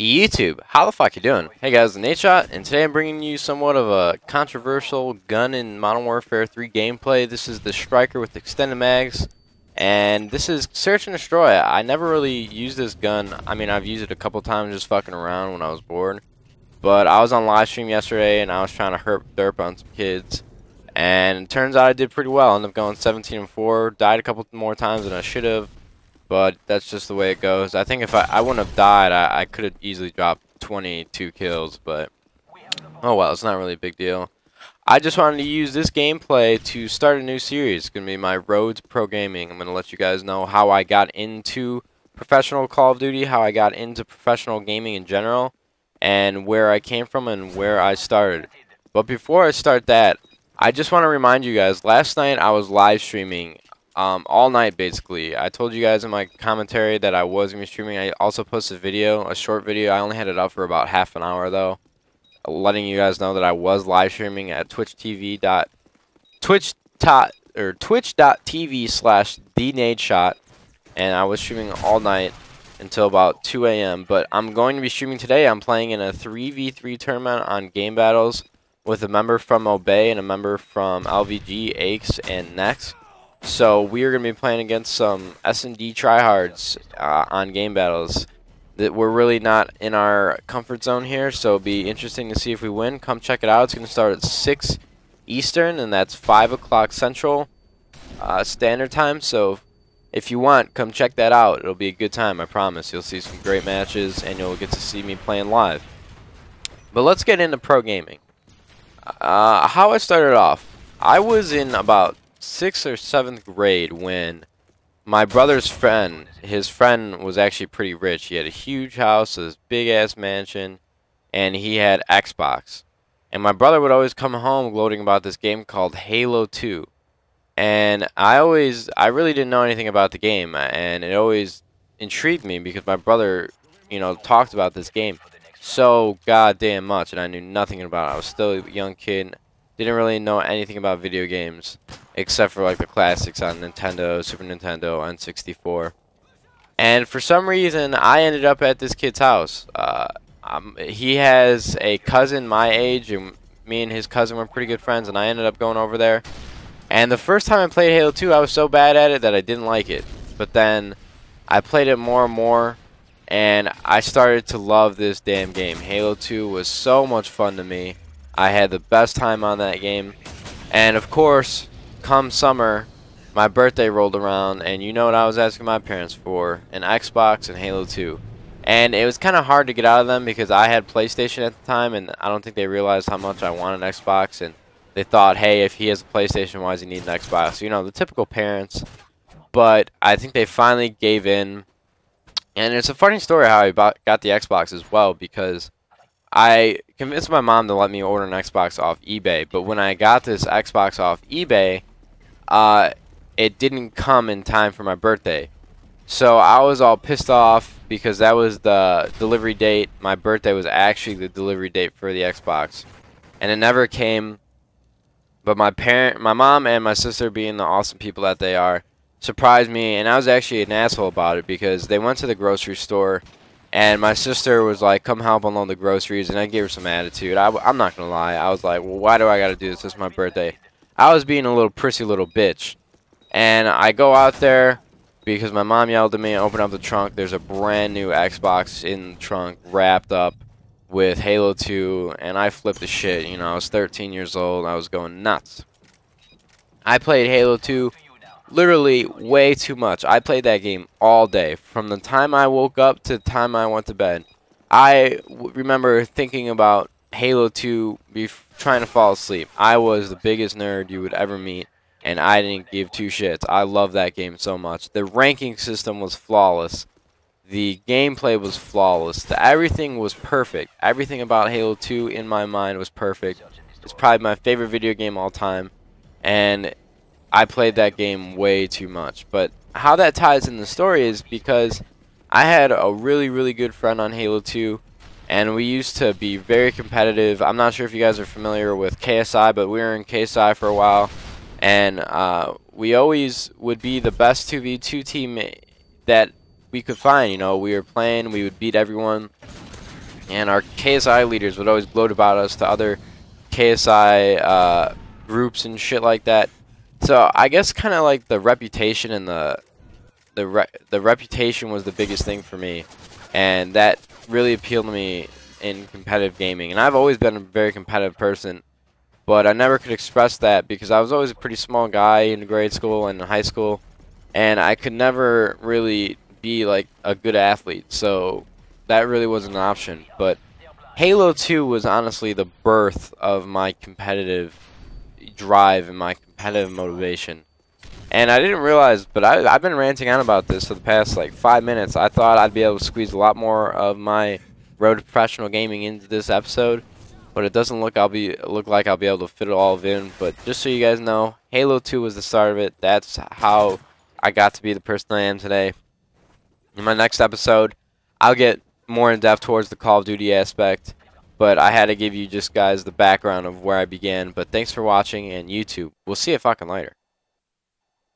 YouTube, how the fuck you doing? Hey guys, Nadeshot, and today I'm bringing you somewhat of a controversial gun in Modern Warfare 3 gameplay. This is the Striker with extended mags, and this is Search and Destroy. I never really used this gun. I mean, I've used it a couple times just fucking around when I was bored. But I was on live stream yesterday, and I was trying to derp on some kids. And it turns out I did pretty well. I ended up going 17-4, died a couple more times than I should have. But that's just the way it goes. I think if I wouldn't have died, I could have easily dropped 22 kills, but oh well, it's not really a big deal. I just wanted to use this gameplay to start a new series. It's going to be my Road to Pro Gaming. I'm going to let you guys know how I got into professional Call of Duty, how I got into professional gaming in general, and where I came from and where I started. But before I start that, I just want to remind you guys, last night I was live streaming all night basically. I told you guys in my commentary that I was going to be streaming. I also posted a video, a short video. I only had it up for about half an hour though, letting you guys know that I was live streaming at twitch.tv/thenadeshot, and I was streaming all night until about 2 a.m. But I'm going to be streaming today. I'm playing in a 3v3 tournament on Game Battles with a member from Obey and a member from LVG, Aches, and Next. So we are going to be playing against some SND tryhards on Game Battles that we're really not in our comfort zone here, so it'll be interesting to see if we win. Come check it out. It's going to start at 6 Eastern, and that's 5 o'clock Central Standard Time. So if you want, come check that out. It'll be a good time, I promise. You'll see some great matches, and you'll get to see me playing live. But let's get into pro gaming. How I started off, I was in about 6th or 7th grade when my brother's friend, his friend was actually pretty rich. He had a huge house, this big ass mansion, and he had Xbox. And my brother would always come home gloating about this game called Halo 2. And I really didn't know anything about the game, and it always intrigued me because my brother, you know, talked about this game so goddamn much, and I knew nothing about it. I was still a young kid. Didn't really know anything about video games, except for like the classics on Nintendo, Super Nintendo, N64. And for some reason, I ended up at this kid's house. He has a cousin my age, and me and his cousin were pretty good friends, and I ended up going over there. And the first time I played Halo 2, I was so bad at it that I didn't like it. But then I played it more and more, and I started to love this damn game. Halo 2 was so much fun to me. I had the best time on that game. And of course, come summer, my birthday rolled around, and you know what I was asking my parents for? An Xbox and Halo 2. And it was kind of hard to get out of them because I had PlayStation at the time, and I don't think they realized how much I wanted an Xbox, and they thought, hey, if he has a PlayStation, why does he need an Xbox? You know, the typical parents. But I think they finally gave in. And it's a funny story how I got the Xbox as well, because I convinced my mom to let me order an Xbox off eBay, but when I got this Xbox off eBay, it didn't come in time for my birthday. So I was all pissed off because that was the delivery date. My birthday was actually the delivery date for the Xbox, and it never came. But my mom and my sister, being the awesome people that they are, surprised me, and I was actually an asshole about it because they went to the grocery store. And my sister was like, come help unload the groceries, and I gave her some attitude. I'm not going to lie. I was like, well, why do I got to do this? It's my birthday. I was being a little prissy little bitch. And I go out there because my mom yelled at me and opened up the trunk. There's a brand new Xbox in the trunk wrapped up with Halo 2, and I flipped the shit. You know, I was 13 years old. I was going nuts. I played Halo 2 literally way too much. I played that game all day, from the time I woke up to the time I went to bed. I remember thinking about Halo 2 trying to fall asleep. I was the biggest nerd you would ever meet, and I didn't give two shits. I love that game so much. The ranking system was flawless. The gameplay was flawless. Everything was perfect. Everything about Halo 2 in my mind was perfect. It's probably my favorite video game all time, and I played that game way too much. But how that ties in the story is because I had a really, really good friend on Halo 2, and we used to be very competitive. I'm not sure if you guys are familiar with KSI, but we were in KSI for a while, and we always would be the best 2v2 team that we could find. You know, we were playing, we would beat everyone, And our KSI leaders would always gloat about us to other KSI groups and shit like that. So I guess kind of like the reputation and the reputation was the biggest thing for me, and that really appealed to me in competitive gaming. And I've always been a very competitive person, but I never could express that because I was always a pretty small guy in grade school and in high school, and I could never really be like a good athlete. So that really wasn't an option. But Halo 2 was honestly the birth of my competitive drive and my competitive motivation. And I didn't realize, but I've been ranting on about this for the past like 5 minutes. I thought I'd be able to squeeze a lot more of my road to professional gaming into this episode, but it doesn't look like I'll be able to fit it all in. But just so you guys know, Halo 2 was the start of it. That's how I got to be the person I am today. In my next episode, I'll get more in depth towards the Call of Duty aspect, but I had to give you just guys the background of where I began. But thanks for watching, and YouTube, we'll see you fucking later.